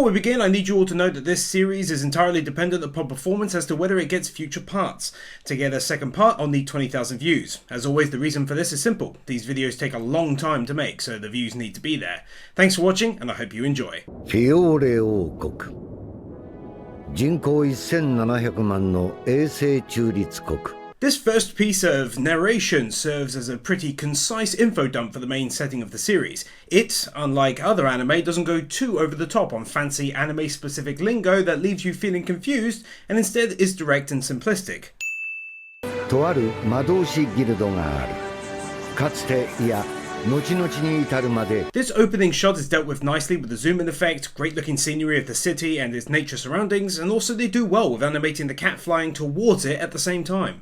we begin, I need you all to know that this series is entirely dependent upon performance as to whether it gets future parts. To get a second part, I'll need 20,000 views. As always, the reason for this is simple. These videos take a long time to make, so the views need to be there. Thanks for watching, and I hope you enjoy. フィオーレ王国人口1700万の永世中立国 This first piece of narration serves as a pretty concise info dump for the main setting of the series. It, unlike other anime, doesn't go too over the top on fancy anime-specific lingo that leaves you feeling confused, and instead is direct and simplistic. とある魔導士ギルドがあるかつていや後々に至るまで This opening shot is dealt with nicely with the zoom-in effect, great-looking scenery of the city and its nature surroundings, and also they do well with animating the cat flying towards it at the same time.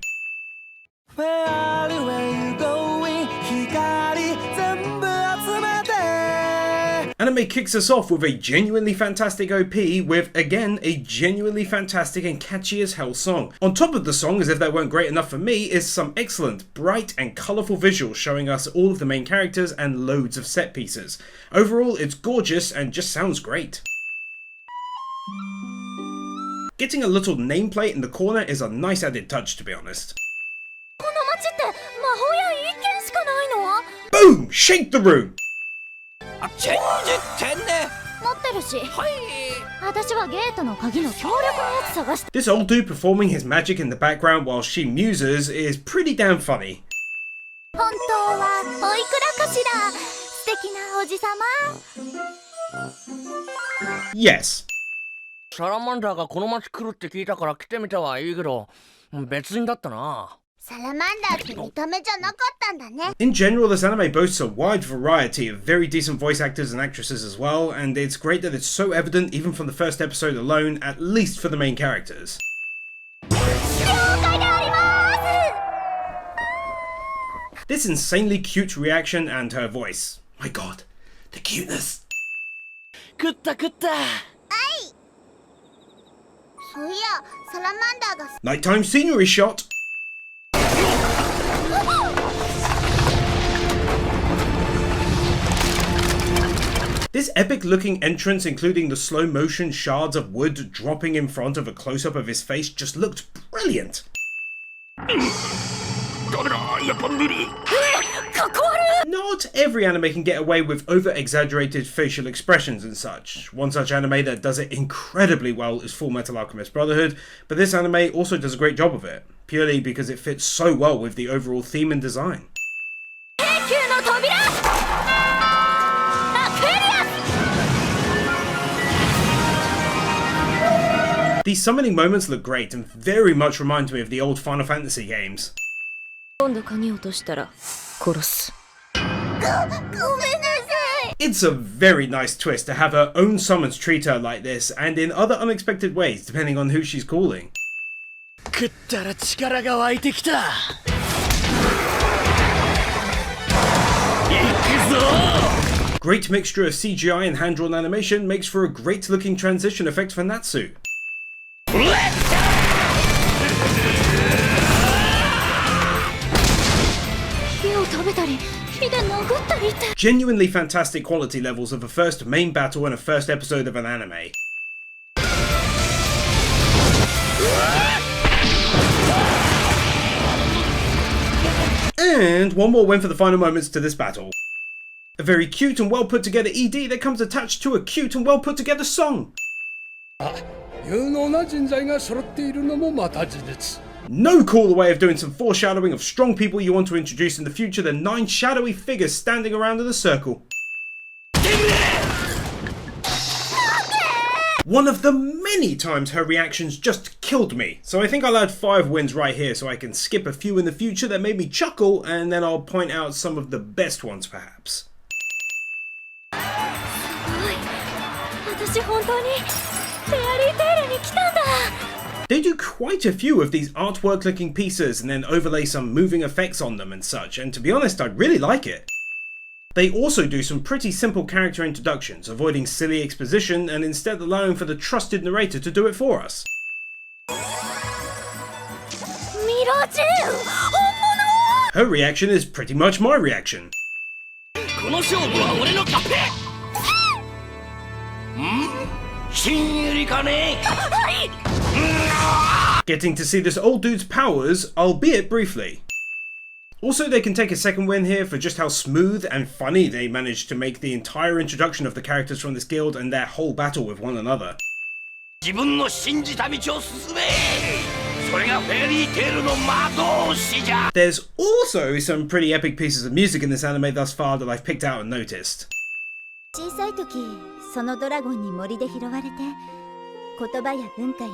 Anime kicks us off with a genuinely fantastic OP with, again, a genuinely fantastic and catchy as hell song. On top of the song, as if that weren't great enough for me, is some excellent, bright and colourful visuals showing us all of the main characters and loads of set pieces. Overall, it's gorgeous and just sounds great. Getting a little nameplate in the corner is a nice added touch, to be honest. Boom! Shake the room! This old dude performing his magic in the background while she muses is pretty damn funny. Yes. サラマンダーがこの町来るって聞いたから来てみたはいいけど、別人だったな。 In general, this anime boasts a wide variety of very decent voice actors and actresses as well, and it's great that it's so evident even from the first episode alone, at least for the main characters. This insanely cute reaction and her voice. My god, the cuteness. 食った食った。 Nighttime scenery shot. This epic looking entrance, including the slow motion shards of wood dropping in front of a close-up of his face, just looked brilliant. Not every anime can get away with over-exaggerated facial expressions and such. One such anime that does it incredibly well is Full Metal Alchemist Brotherhood, but this anime also does a great job of it, purely because it fits so well with the overall theme and design. These summoning moments look great and very much remind me of the old Final Fantasy games. It's a very nice twist to have her own summons treat her like this, and in other unexpected ways, depending on who she's calling. Great mixture of CGI and hand-drawn animation makes for a great-looking transition effect for Natsu. Genuinely fantastic quality levels of a first main battle in a first episode of an anime. And one more win for the final moments to this battle. A very cute and well put together ED that comes attached to a cute and well put together song. No cooler way of doing some foreshadowing of strong people you want to introduce in the future than 9 shadowy figures standing around in a circle. One of the many times her reactions just killed me, so I think I'll add 5 wins right here so I can skip a few in the future that made me chuckle, and then I'll point out some of the best ones perhaps. They do quite a few of these artwork looking pieces and then overlay some moving effects on them and such, and to be honest, I really like it. They also do some pretty simple character introductions, avoiding silly exposition and instead allowing for the trusted narrator to do it for us. Her reaction is pretty much my reaction. 新ゆりかね Getting to see this old dude's powers, albeit briefly. Also, they can take a second win here for just how smooth and funny they managed to make the entire introduction of the characters from this guild and their whole battle with one another. 自分の信じた道を進めそれがフェリーテールの魔導士じゃ There's also some pretty epic pieces of music in this anime thus far that I've picked out and noticed. 小さい時そのドラゴンに森で拾われて言葉や文化や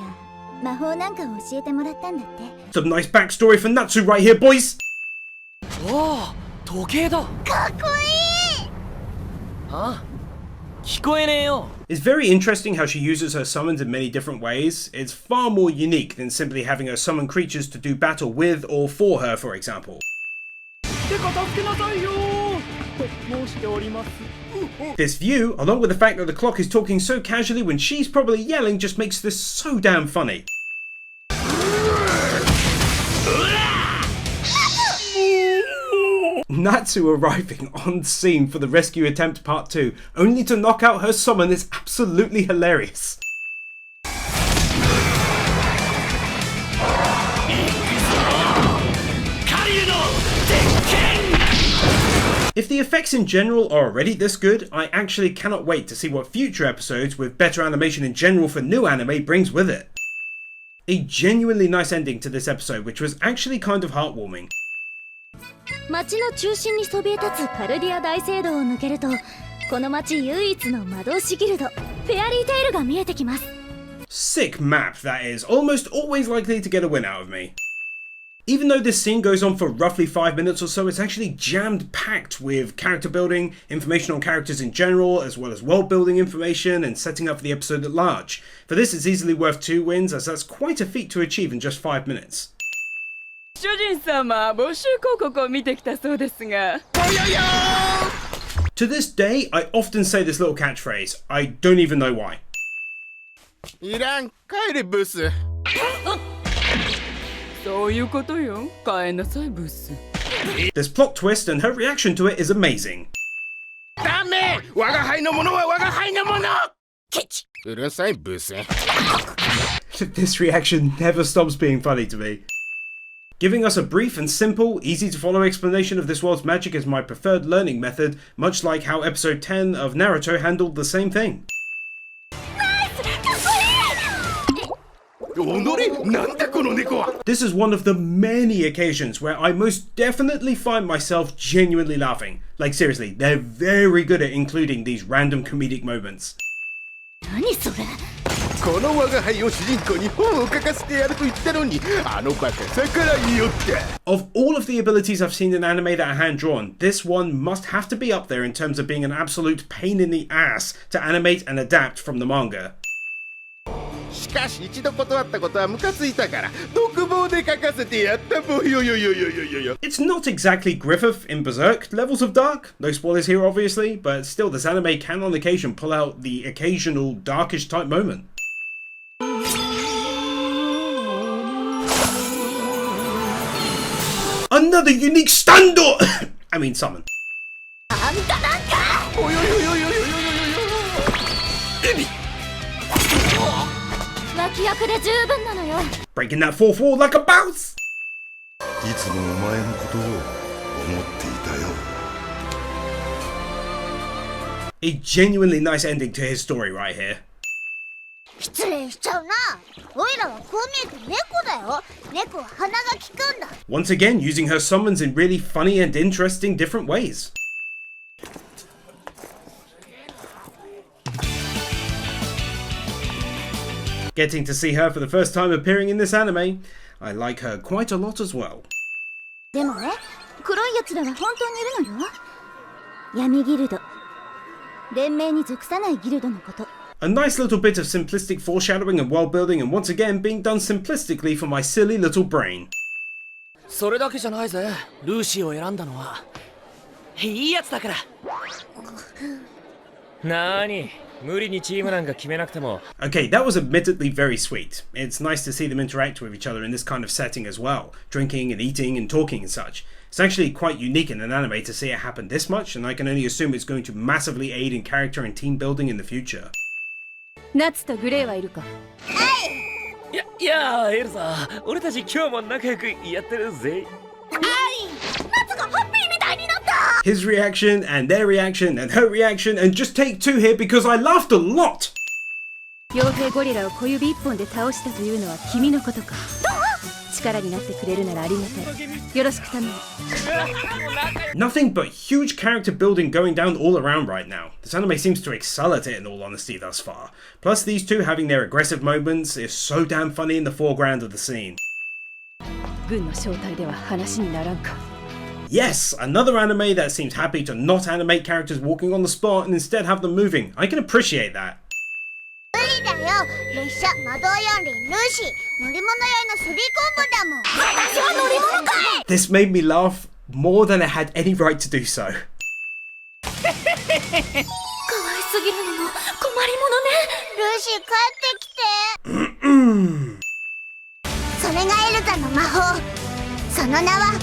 魔法なんかを教えてもらったんだって Some nice backstory for Natsu right here, boys! おお時計だかっこいいあ聞こえねえよ It's very interesting how she uses her summons in many different ways. It's far more unique than simply having her summon creatures to do battle with or for her, for example. てか助けなさいよと申しております This view, along with the fact that the clock is talking so casually when she's probably yelling, just makes this so damn funny. Natsu arriving on scene for the rescue attempt part 2, only to knock out her summon, is absolutely hilarious. If the effects in general are already this good, I actually cannot wait to see what future episodes with better animation in general for new anime brings with it. A genuinely nice ending to this episode, which was actually kind of heartwarming. 町の中心にそびえ立つパルディア大聖堂を抜けるとこの町唯一の魔導士ギルドフェアリーテイルが見えてきます Sick map, that is, almost always likely to get a win out of me. Even though this scene goes on for roughly 5 minutes or so, it's actually jammed-packed with character building, information on characters in general, as well as world-building information and setting up for the episode at large. For this, it's easily worth 2 wins, as that's quite a feat to achieve in just 5 minutes. 主人様募集広告を見てきたそうですが To this day, I often say this little catchphrase. I don't even know why. いらん帰れブスそういうことよ帰んなさいブス This plot twist and her reaction to it is amazing. ダメ我が輩のものは我が輩のものケチうるさいブス This reaction never stops being funny to me. Giving us a brief and simple, easy to follow explanation of this world's magic is my preferred learning method, much like how episode 10 of Naruto handled the same thing. おのれなんだこの猫は This is one of the many occasions where I most definitely find myself genuinely laughing. Like seriously, they're very good at including these random comedic moments. 何それこの我が輩を主人公に本を書かせてやると言ったのにあのバカ逆らいよって Of all of the abilities I've seen in anime that are hand-drawn, this one must have to be up there in terms of being an absolute pain in the ass to animate and adapt from the manga. しかし一度断ったことはムカついたから独房で書かせてやったぼよよよよよよよ It's not exactly Griffith in Berserk levels of dark, no spoilers here obviously, but still this anime can on occasion pull out the occasional darkish type moment. Another unique stand-up! I mean summon. あんたなんかおよよよよよよよよよ脇役で十分なのよ Breaking that fourth wall like a bounce! いつもお前のことを思っていたよ A genuinely nice ending to his story right here. 失礼しちゃうなおいらはこう見えて猫だよ猫は鼻が利くんだ Once again, using her summons in really funny and interesting different ways. Getting to see her for the first time appearing in this anime, I like her quite a lot as well. でもね黒いやつらは本当にいるのよ闇ギルド連盟に属さないギルドのこと A nice little bit of simplistic foreshadowing and world building, and once again being done simplistically for my silly little brain. それだけじゃないぜルーシーを選んだのはいいやつだからなーに無理にチームなんか決めなくても Okay, that was admittedly very sweet. It's nice to see them interact with each other in this kind of setting as well, drinking and eating and talking and such. It's actually quite unique in an anime to see it happen this much, and I can only assume it's going to massively aid in character and team building in the future. ナッツとグレーはいるか？いやエルサ、俺たち今日も仲良くやってるぜ。His reaction and their reaction and her reaction and just take two here because I laughed a lot. 傭兵ゴリラを小指一本で倒したというのは君のことか。力になってくれるならありがたい。よろしく頼む。 Nothing but huge character building going down all around right now. This anime seems to excel at it in all honesty thus far. Plus these two having their aggressive moments is so damn funny in the foreground of the scene. 軍の正体では話にならんか。 Yes, another anime that seems happy to not animate characters walking on the spot and instead have them moving. I can appreciate that. 無理だよ。列車、魔導四輪、ルーシー、乗り物酔いのスリーコンボだもん。私は乗り物かい。 This made me laugh more than it had any right to do so. 可愛すぎるのも困りものね。ルーシー帰ってきて。それがエルザの魔法。その名は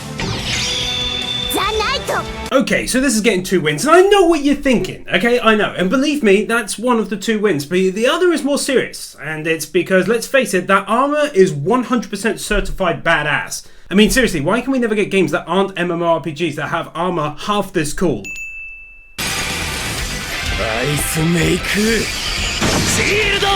ザ・ナイト。 Okay, so this is getting 2 wins, and I know what you're thinking, okay? I know, and believe me, that's one of the 2 wins, but the other is more serious, and it's because, let's face it, that armor is 100% certified badass. I mean, seriously, why can we never get games that aren't MMORPGs that have armor half this cool? アイスメイクシールド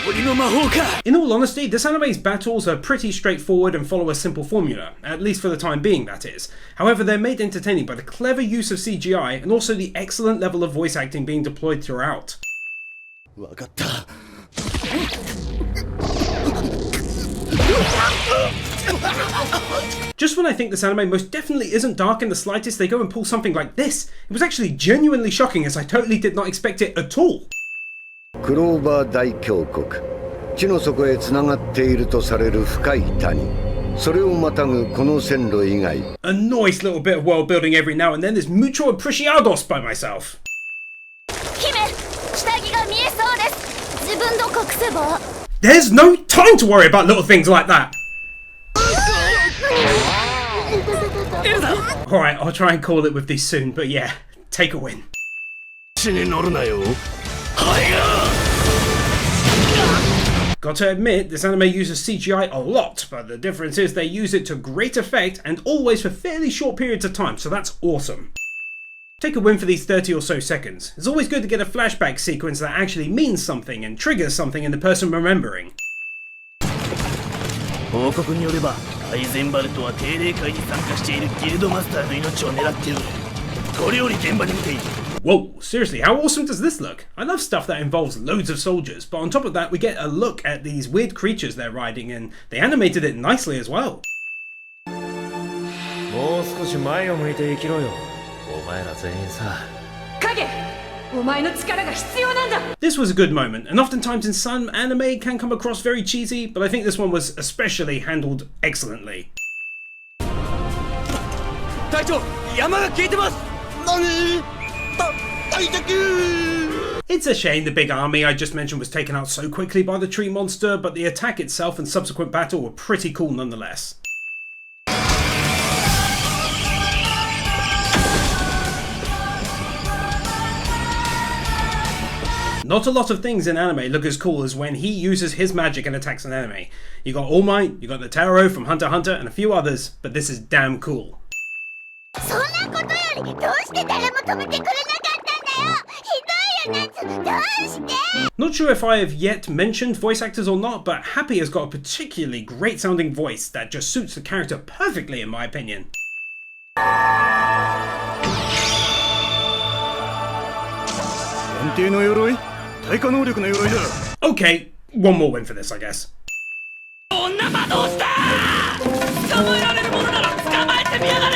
氷の魔法か。 In all honesty, this anime's battles are pretty straightforward and follow a simple formula, at least for the time being, that is. However, they're made entertaining by the clever use of CGI and also the excellent level of voice acting being deployed throughout. わかった。 Just when I think this anime most definitely isn't dark in the slightest, they go and pull something like this. It was actually genuinely shocking as I totally did not expect it at all. クローバー大峡谷、地の底へつながっているとされる深い谷、それをまたぐこの線路以外。 A nice little bit of world building every now and then is mucho apreciados by myself. 姫、下着が見えそうです。自分の隠せば。 There's no time to worry about little things like that. Alright, I'll try and call it with these soon, but yeah, take a win. 死に乗るなよ。 Got to admit, this anime uses CGI a lot, but the difference is they use it to great effect and always for fairly short periods of time, so that's awesome. Take a win for these 30 or so seconds. It's always good to get a flashback sequence that actually means something and triggers something in the person remembering. 報告によれば、アイゼンバルトは定例会に参加しているギルドマスターの命を狙っている。これより現場に向かい。 Whoa, seriously, how awesome does this look? I love stuff that involves loads of soldiers, but on top of that we get a look at these weird creatures they're riding and they animated it nicely as well. もう少し前を向いて生きろよ。お前ら全員さ。影、お前の力が必要なんだ。 This was a good moment, and oftentimes in some anime can come across very cheesy, but I think this one was especially handled excellently. 隊長、山が消えてます。何？ It's a shame the big army I just mentioned was taken out so quickly by the tree monster, but the attack itself and subsequent battle were pretty cool nonetheless. Not a lot of things in anime look as cool as when he uses his magic and attacks an enemy. You got All Might, you got Netaro from Hunter x Hunter, and a few others, but this is damn cool. そんなことよりどうして誰も止めてくれなかったんだよ。ひどいよ、ナツ。どうして？ Not sure if I have yet mentioned voice actors or not, but Happy has got a particularly great sounding voice that just suits the character perfectly in my opinion. 安定の鎧？対価能力の鎧だ。 Okay, one more win for this, I guess. 女魔導した！捕まえられるものなら捕まえてみやがれ！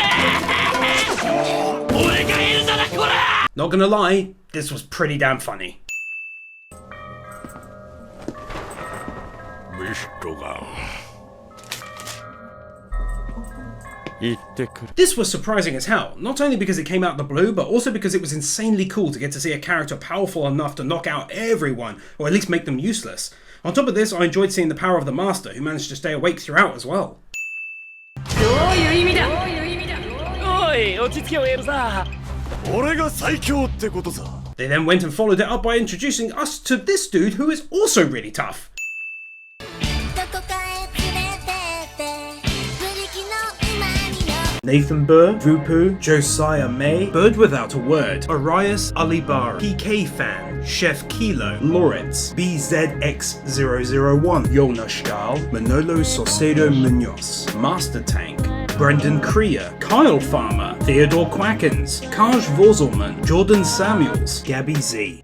俺がエルザだ、こら！ Not gonna lie, this was pretty damn funny. ミストガン。 This was surprising as hell, not only because it came out of the blue, but also because it was insanely cool to get to see a character powerful enough to knock out everyone, or at least make them useless. On top of this, I enjoyed seeing the power of the Master, who managed to stay awake throughout as well. どういう意味だ？おい、落ち着けよエルザ。俺が最強ってことさ。They then went and followed it up by introducing us to this dude who is also really tough. Nathan Burr, Vupu, Josiah May, Bird Without a Word, Arias Alibar, PK Fan, Chef Kilo, Lawrence, BZX001, Yona Stahl, Manolo Saucedo Munoz, Master Tank, Brendan Krier, Kyle Farmer, Theodore Quackens, Kaj Vorzelman, Jordan Samuels, Gabby Z.